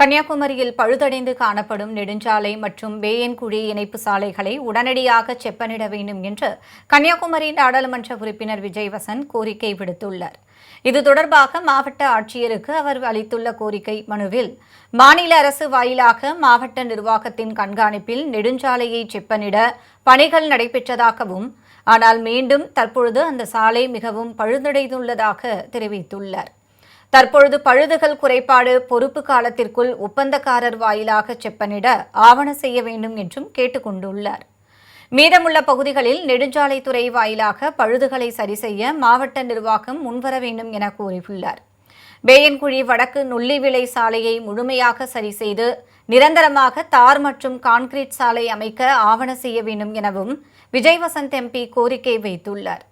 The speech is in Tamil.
கன்னியாகுமரியில் பழுதடைந்து காணப்படும் நெடுஞ்சாலை மற்றும் வேயன்குழி இணைப்பு சாலைகளை உடனடியாக செப்பனிட வேண்டும் என்று கன்னியாகுமரி நாடாளுமன்ற உறுப்பினர் விஜயவசந்த் கோரிக்கை விடுத்துள்ளார். இது தொடர்பாக மாவட்ட ஆட்சியருக்கு அவர் அளித்துள்ள கோரிக்கை மனுவில் மாநில அரசு வாயிலாக மாவட்ட நிர்வாகத்தின் கண்காணிப்பில் நெடுஞ்சாலையை செப்பனிட பணிகள் நடைபெற்றதாகவும், ஆனால் மீண்டும் தற்பொழுது அந்த சாலை மிகவும் பழுதடைந்துள்ளதாக தெரிவித்துள்ளார். தற்பொழுது பழுதுகள் குறைபாடு பொறுப்பு காலத்திற்குள் ஒப்பந்தக்காரர் வாயிலாக செப்பனிட ஆவண செய்ய வேண்டும் என்றும் கேட்டுக் கொண்டுள்ளார். மீதமுள்ள பகுதிகளில் நெடுஞ்சாலைத்துறை வாயிலாக பழுதுகளை சரி செய்ய மாவட்ட நிர்வாகம் முன்வர வேண்டும் என கூறியுள்ளார். வேயன்குழி வடக்கு நுள்ளிவிளை சாலையை முழுமையாக சரி செய்து நிரந்தரமாக தார் மற்றும் கான்கிரீட் சாலை அமைக்க ஆவண செய்ய வேண்டும் எனவும் விஜயவசந்த் எம்பி கோரிக்கை வைத்துள்ளார்.